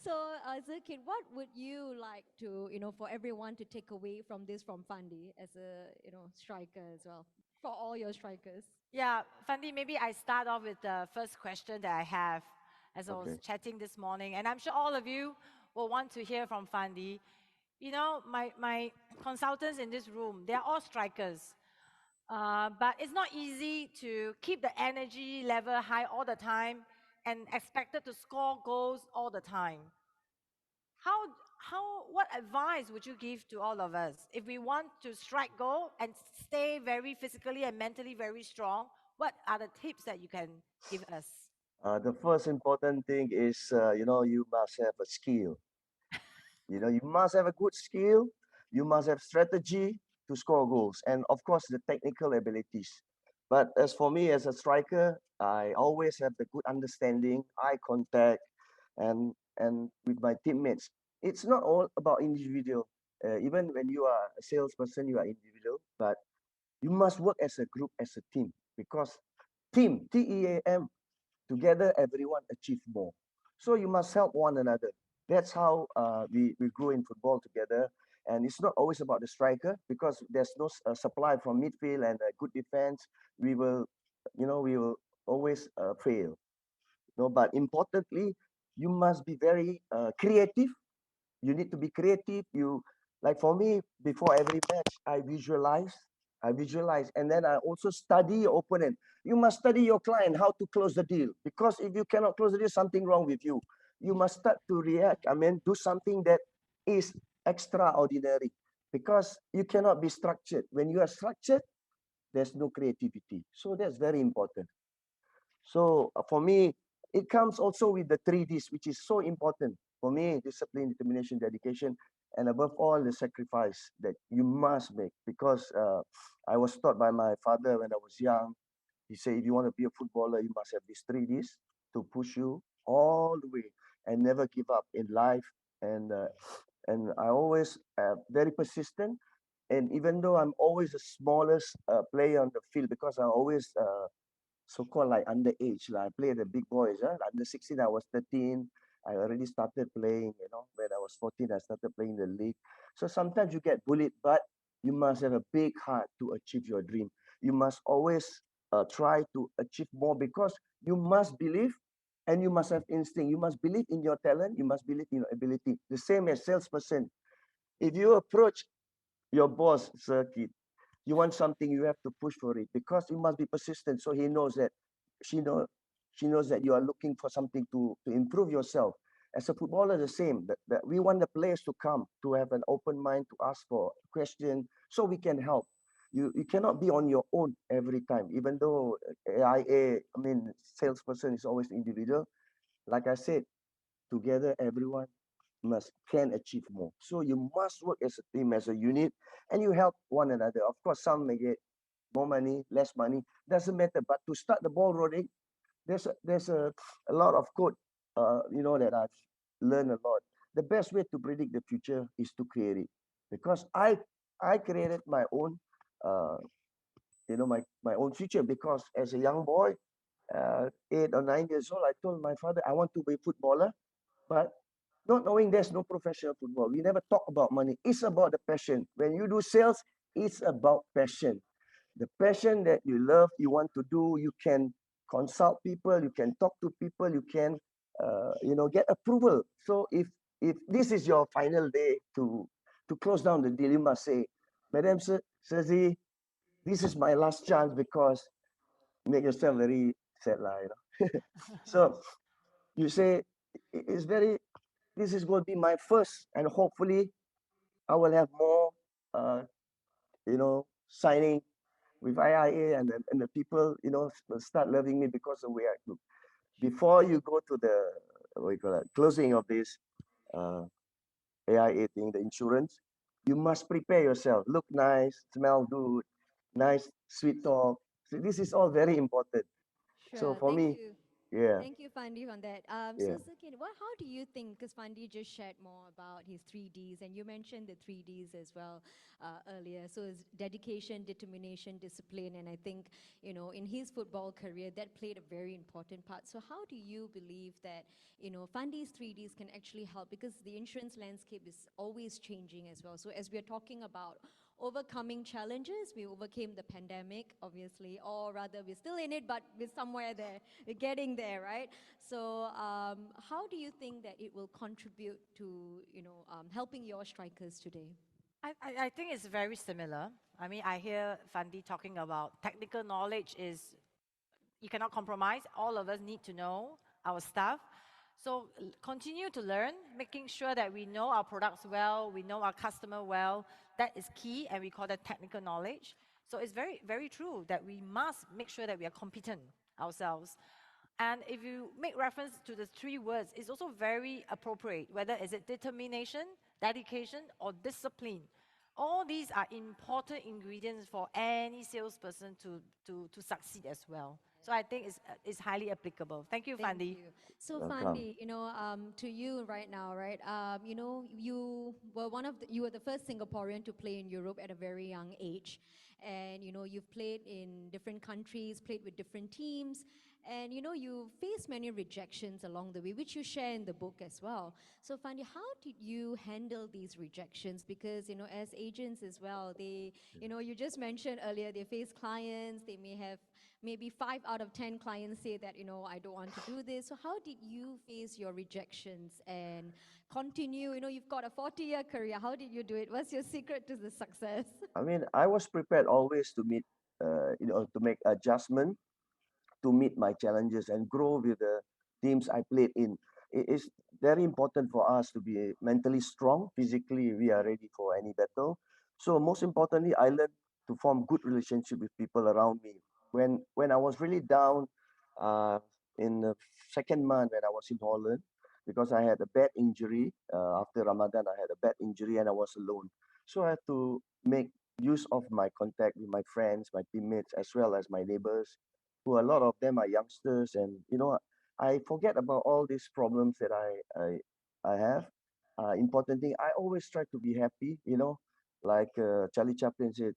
So, Zirkin, what would you like to, for everyone to take away from this from Fandi as a, striker as well, for all your strikers? Yeah, Fandi, maybe I start off with the first question that I have as I was Okay. chatting this morning. And I'm sure all of you will want to hear from Fandi. You know, my consultants in this room, they're all strikers. But it's not easy to keep the energy level high all the time and expected to score goals all the time. What advice would you give to all of us if we want to strike goal and stay very physically and mentally very strong? What are the tips that you can give us? The first important thing is, you must have a skill. You must have a good skill. You must have strategy to score goals, and of course the technical abilities. But as for me as a striker, I always have the good understanding, eye contact, and with my teammates. It's not all about individual. Even when you are a salesperson, you are individual, but you must work as a group, as a team, because team, TEAM, together everyone achieve more. So you must help one another. That's how we grow in football together. And it's not always about the striker, because there's no supply from midfield and a good defense. We will, we will always fail. But importantly, you must be very creative. You need to be creative. Like for me, before every match, I visualize, and then I also study your opponent. You must study your client, how to close the deal, because if you cannot close the deal, something wrong with you. You must start to react. I mean, do something that is extraordinary, because you cannot be structured. When you are structured, there's no creativity. So that's very important. So for me, it comes also with the 3Ds, which is so important for me: discipline, determination, dedication, and above all, the sacrifice that you must make. Because I was taught by my father when I was young. He said, if you want to be a footballer, you must have these 3Ds to push you all the way and never give up in life. And I always very persistent. And even though I'm always the smallest player on the field, because I always so-called like underage. Like I played the big boys. Under 16, I was 13. I already started playing, when I was 14, I started playing the league. So sometimes you get bullied, but you must have a big heart to achieve your dream. You must always try to achieve more, because you must believe and you must have instinct. You must believe in your talent. You must believe in your ability. The same as salesperson. If you approach your boss, Circuit, you want something, you have to push for it, because you must be persistent. So he knows that she know she knows that you are looking for something to improve yourself. As a footballer, the same. That we want the players to come, to have an open mind, to ask for question, so we can help. You cannot be on your own every time. Even though AIA, I mean, salesperson is always individual. Like I said, together everyone must can achieve more. So you must work as a team, as a unit, and you help one another. Of course, some may get more money, less money, doesn't matter. But to start the ball rolling, there's a lot of code, that I've learned a lot. The best way to predict the future is to create it, because I created my own, uh, my own future. Because as a young boy, 8 or 9 years old, I told my father I want to be a footballer, but not knowing there's no professional football. We never talk about money. It's about the passion. When you do sales, it's about passion. The passion that you love, you want to do, you can consult people, you can talk to people, you can, get approval. So if this is your final day to close down the deal, you must say, Madam Serzi, this is my last chance, because make yourself very sad, So you say, it's very, this is going to be my first, and hopefully I will have more, signing with IIA, and the people, will start loving me because of the way I look. Before you go to the, what you call it, closing of this uh, AIA thing, the insurance, you must prepare yourself. Look nice, smell good, nice, sweet talk. So this is all very important. So Sure. for Thank me, you. Yeah, Thank you, Fandi, on that. So, yeah. Sukin, how do you think? Because Fandi just shared more about his 3Ds, and you mentioned the 3Ds as well earlier. So, it's dedication, determination, discipline, and I think, in his football career, that played a very important part. So, how do you believe that, Fandi's 3Ds can actually help? Because the insurance landscape is always changing as well. So, as we're talking about overcoming challenges. We overcame the pandemic, obviously, or rather, we're still in it, but we're somewhere there. We're getting there, right? So, how do you think that it will contribute to, helping your strikers today? I think it's very similar. I mean, I hear Fandi talking about technical knowledge is you cannot compromise. All of us need to know our stuff. So continue to learn, making sure that we know our products well, we know our customer well. That is key, and we call that technical knowledge. So it's very, very true that we must make sure that we are competent ourselves. And if you make reference to the three words, it's also very appropriate, whether is it determination, dedication, or discipline. All these are important ingredients for any salesperson to succeed as well. So I think it's highly applicable. Thank you, Thank Fandi. you. So, Welcome. Fandi, to you right now, right? You were the first Singaporean to play in Europe at a very young age, and you've played in different countries, played with different teams, and you faced many rejections along the way, which you share in the book as well. So, Fandi, how did you handle these rejections? Because as agents as well, you just mentioned earlier, they face clients, they may have maybe 5 out of 10 clients say that, I don't want to do this. So how did you face your rejections and continue? You've got a 40-year career. How did you do it? What's your secret to the success? I mean, I was prepared always to meet, to make adjustment to meet my challenges and grow with the teams I played in. It is very important for us to be mentally strong. Physically, we are ready for any battle. So most importantly, I learned to form good relationship with people around me. When I was really down, uh, in the second month when I was in Holland, because I had a bad injury after Ramadan, I had a bad injury and I was alone. So I had to make use of my contact with my friends, my teammates, as well as my neighbors, who a lot of them are youngsters, and I forget about all these problems that I have. Important thing, I always try to be happy, like Charlie Chaplin said,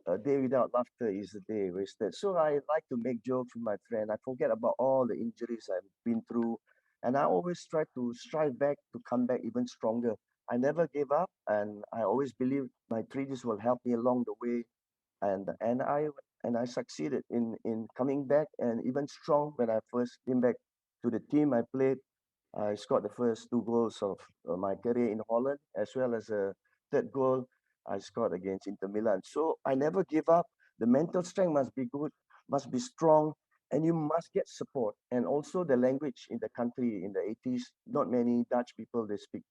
a day without laughter is a day wasted. So I like to make jokes with my friend. I forget about all the injuries I've been through, and I always try to strive back to come back even stronger. I never gave up, and I always believe my 3Ds will help me along the way, and I succeeded in coming back and even strong. When I first came back to the team I played, I scored the first 2 goals of my career in Holland, as well as a third goal I scored against Inter Milan. So I never give up. The mental strength must be good, must be strong, and you must get support. And also the language in the country in the 80s, not many Dutch people they speak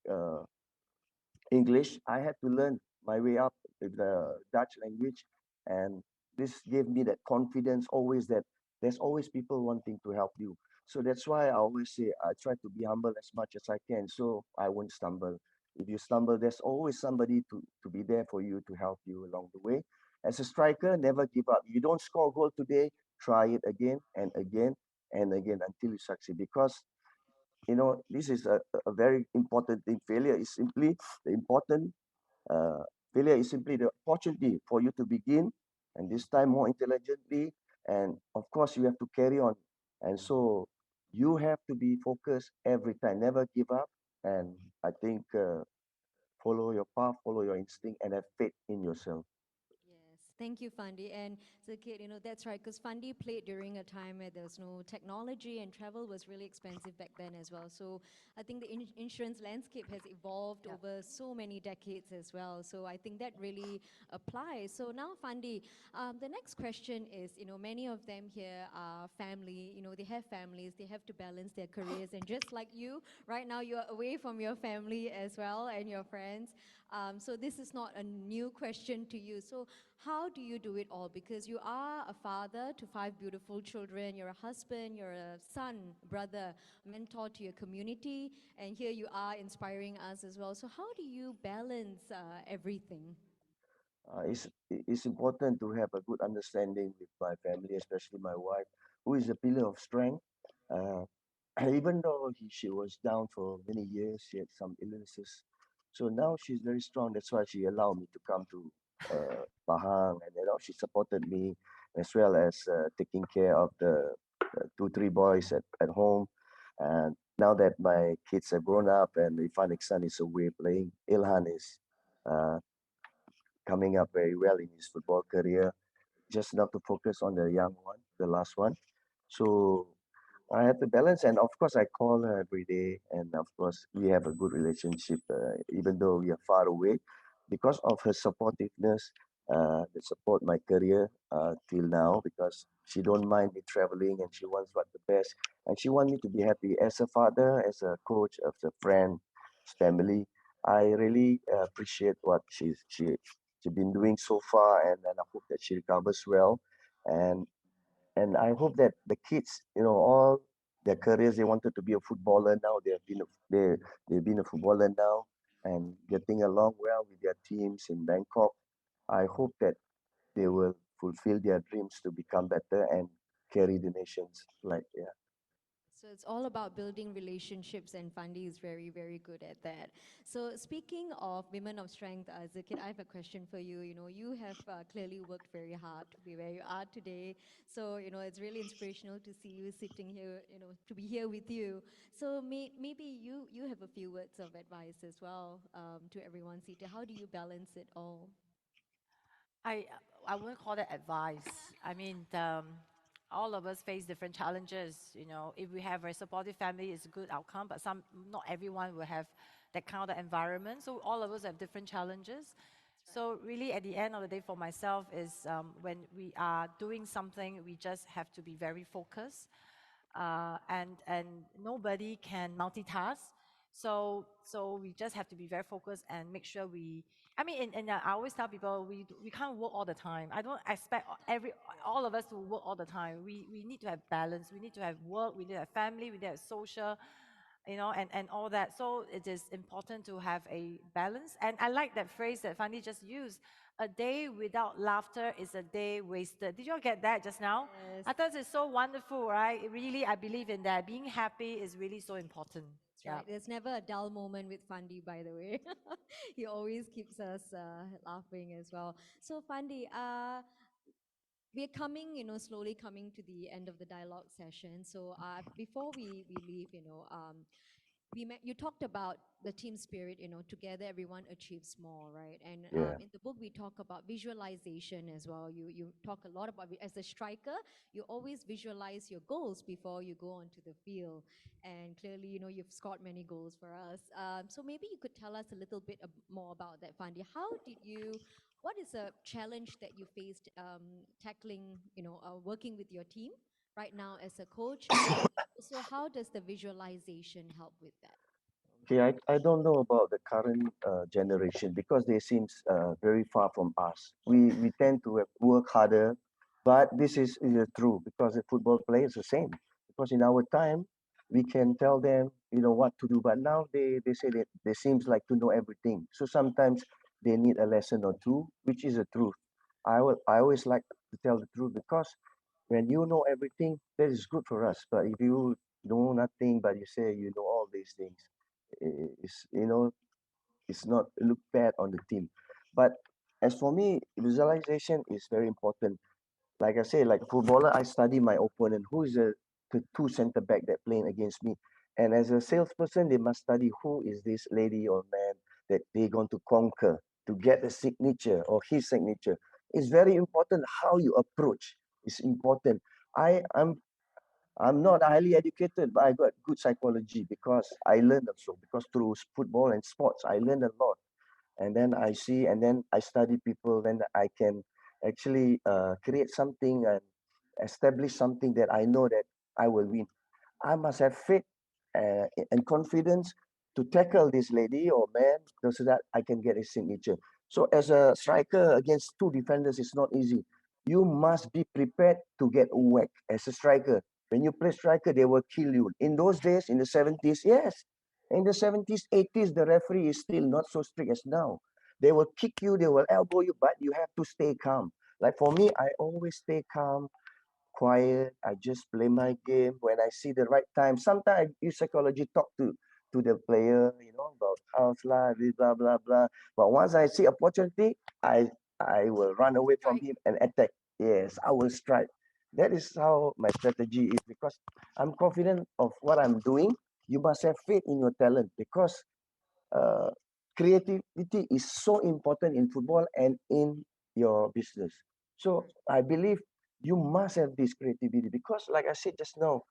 English. I had to learn my way up with the Dutch language, and this gave me that confidence always that there's always people wanting to help you. So that's why I always say I try to be humble as much as I can so I won't stumble. If you stumble, there's always somebody to be there for you to help you along the way. As a striker, never give up. You don't score a goal today, try it again and again and again until you succeed, because this is a very important thing. The important uh, failure is simply the opportunity for you to begin, and this time more intelligently, and of course you have to carry on. And so you have to be focused every time, never give up. And I think follow your path, follow your instinct, and have faith in yourself. Yes, thank you, Fandi. And so, kid, that's right, because Fandi played during a time where there was no technology and travel was really expensive back then as well. So I think the insurance landscape has evolved Yeah. over so many decades as well. So I think that really applies. So now, Fandi, the next question is, many of them here are family, they have families, they have to balance their careers. And just like you, right now, you're away from your family as well and your friends. So this is not a new question to you. So how do you do it all? Because you are a father to 5 beautiful children, you're a husband, you're a son, brother, mentor to your community, and here you are inspiring us as well. So how do you balance everything? It's important to have a good understanding with my family, especially my wife, who is a pillar of strength. Uh, even though she was down for many years, she had some illnesses. So now she's very strong. That's why she allowed me to come to Pahang, and she supported me as well as taking care of the two, three boys at home. And now that my kids have grown up and Ifanik's son is away playing, Ilhan is uh, coming up very well in his football career. Just not to focus on the young one, the last one. So I have to balance, and of course, I call her every day, and of course, we have a good relationship, even though we are far away, because of her supportiveness, that support my career till now. Because she don't mind me traveling, and she wants what the best, and she wants me to be happy as a father, as a coach, as a friend, family. I really appreciate what she's been doing so far, and I hope that she recovers well, and I hope that the kids, all their careers, they wanted to be a footballer. Now they've been a footballer now and getting along well with their teams in Bangkok. I hope that they will fulfill their dreams to become better and carry the nations. Like, yeah. So it's all about building relationships, and Fandi is very, very good at that. So speaking of women of strength, Zakir, I have a question for you. You know, you have clearly worked very hard to be where you are today. So you know, it's really inspirational to see you sitting here. You know, to be here with you. So maybe you have a few words of advice as well to everyone seated. How do you balance it all? I I wouldn't call that advice. I mean, all of us face different challenges. You know, if we have a supportive family, it's a good outcome. But not everyone will have that kind of environment. So all of us have different challenges. So really, at the end of the day, for myself, is when we are doing something, we just have to be very focused, and nobody can multitask. So we just have to be very focused and make sure we. I mean, and I always tell people we can't work all the time. I don't expect all of us to work all the time. We need to have balance. We need to have work. We need to have family. We need to have social, and all that. So it is important to have a balance. And I like that phrase that Fandi just used. A day without laughter is a day wasted. Did you all get that just now? Yes. I thought it's so wonderful, right? Really, I believe in that. Being happy is really so important. That's Yeah. right. There's never a dull moment with Fandi, by the way. He always keeps us laughing as well. So, Fandi, we're coming, slowly coming to the end of the dialogue session. So, before we leave, you talked about the team spirit, together everyone achieves more, right? And Yeah. in the book we talk about visualization as well. You talk a lot about as a striker, you always visualize your goals before you go onto the field, and clearly you've scored many goals for us. So maybe you could tell us a little bit more about that, Fandi. What is a challenge that you faced tackling, working with your team right now as a coach, and so how does the visualization help with that? Okay, I don't know about the current generation because they seem very far from us. We tend to work harder, but this is true because the football player is the same. Because in our time, we can tell them what to do, but now they say that they seems like to know everything. So sometimes they need a lesson or two, which is the truth. I always like to tell the truth because when you know everything, that is good for us. But if you know nothing, but you say you know all these things, is it's not look bad on the team. But as for me, visualization is very important. Like I say, like a footballer, I study my opponent, who is the two center back that playing against me. And as a salesperson, they must study who is this lady or man that they're going to conquer to get a signature or his signature. It's very important how you approach. It's important. I'm not highly educated, but I got good psychology because I learned also because through football and sports I learned a lot. And then I see, and then I study people. Then I can actually create something and establish something that I know that I will win. I must have faith and confidence to tackle this lady or man so that I can get a signature. So as a striker against two defenders, it's not easy. You must be prepared to get whacked as a striker. When you play striker, they will kill you. In those days, in the 70s, yes. In the 70s, 80s, the referee is still not so strict as now. They will kick you, they will elbow you, but you have to stay calm. Like for me, I always stay calm quiet. I just play my game when I see the right time. Sometimes I use psychology talk to the player, about how's life, blah blah blah. But once I see opportunity, I will run away from Strike. him and attack. Yes, I will strike. That is how my strategy is because I'm confident of what I'm doing. You must have faith in your talent because uh, creativity is so important in football and in your business. So I believe you must have this creativity because, like I said just now,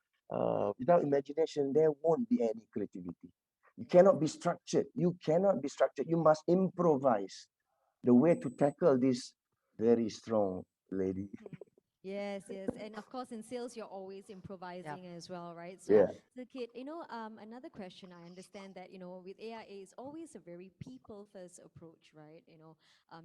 without imagination, there won't be any creativity. You cannot be structured. You cannot be structured. You must improvise the way to tackle this very strong lady. Yes, yes. And of course, in sales, you're always Yeah. improvising as well, right? So, Yeah. the kid, another question, I understand that, with AIA, it's always a very people-first approach, right?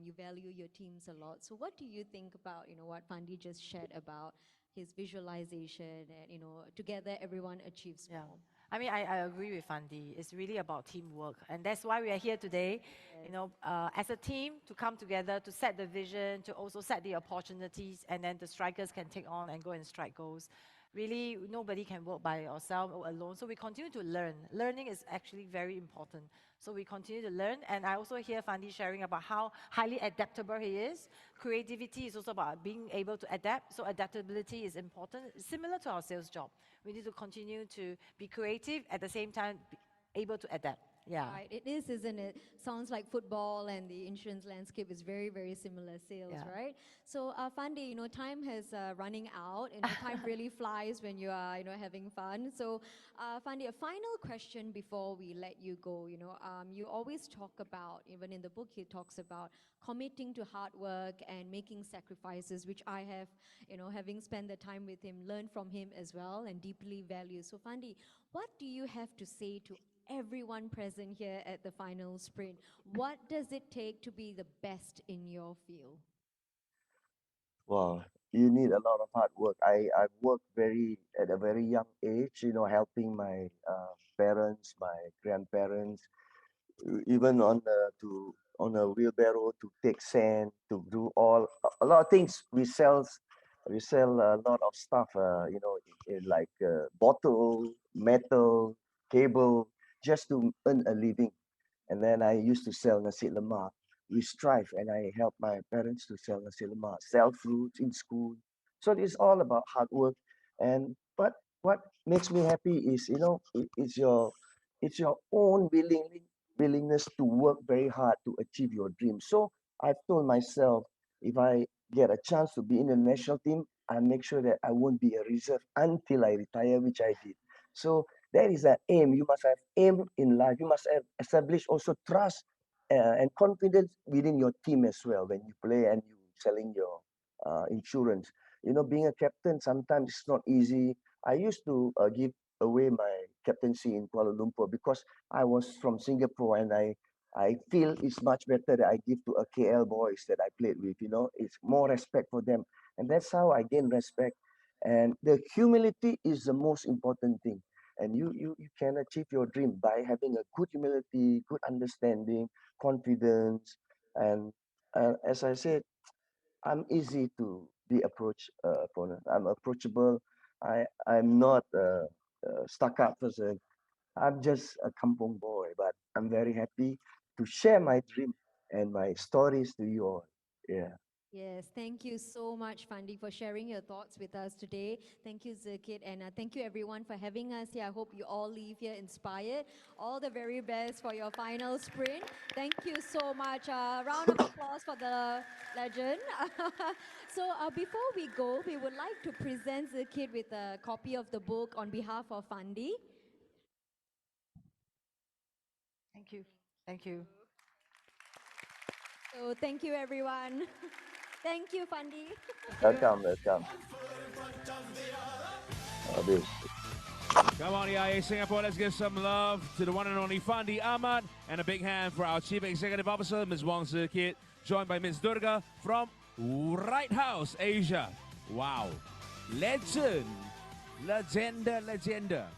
You value your teams a lot. So, what do you think about, what Fandi just shared about his visualization and, together everyone achieves Yeah. more? I mean, I agree with Fandi. It's really about teamwork. And that's why we are here today, Yes. as a team to come together to set the vision, to also set the opportunities, and then the strikers can take on and go and strike goals. Really, nobody can work by yourself or alone. So we continue to learn. Learning is actually very important. So we continue to learn. And I also hear Fandi sharing about how highly adaptable he is. Creativity is also about being able to adapt. So adaptability is important, similar to our sales job. We need to continue to be creative at the same time be able to adapt. Yeah. Right, it is, isn't it? Sounds like football and the insurance landscape is very, very similar sales, Yeah. right? So, Fandi, time has running out. Time really flies when you are, having fun. So, Fandi, a final question before we let you go. You always talk about, even in the book, he talks about committing to hard work and making sacrifices, which I have, having spent the time with him, learned from him as well and deeply value. So, Fandi, what do you have to say to everyone present here at the final sprint? What does it take to be the best in your field? Wow, you need a lot of hard work. I worked at a very young age, helping my parents, my grandparents, even on a wheelbarrow to take sand, to do a lot of things. We sell a lot of stuff, in like bottle, metal, cable, just to earn a living. And then I used to sell nasi lemak. We strive, and I help my parents to sell nasi lemak, sell fruits in school. So it's all about hard work. And but what makes me happy is, it's your own willingness to work very hard to achieve your dream. So I've told myself, if I get a chance to be in the national team, I make sure that I won't be a reserve until I retire, which I did. So that is an aim. You must have aim in life. You must have establish also trust and confidence within your team as well when you play and you selling your insurance. Being a captain sometimes it's not easy. I used to give away my captaincy in Kuala Lumpur because I was from Singapore, and I feel it's much better that I give to a KL boys that I played with. It's more respect for them, and that's how I gain respect. And the humility is the most important thing, and you can achieve your dream by having a good humility, good understanding, confidence. And as I said, I'm easy to be approached opponent. I'm approachable. I'm not a stuck up person. I'm just a kampong boy, but I'm very happy to share my dream and my stories to you all. Yeah. Yes, thank you so much, Fandi, for sharing your thoughts with us today. Thank you, Zirkit, and thank you everyone for having us here. I hope you all leave here inspired. All the very best for your final sprint. Thank you so much. Round of applause for the legend. So before we go, we would like to present Zirkit with a copy of the book on behalf of Fandi. Thank you. Thank you. So thank you, everyone. Thank you, Fandi. Thank you. Welcome, welcome. Habis. Come on, AIA Singapore, let's give some love to the one and only Fandi Ahmad, and a big hand for our Chief Executive Officer, Ms. Wong Zirkit, joined by Ms. Durga from Right House, Asia. Wow. Legend. Legenda.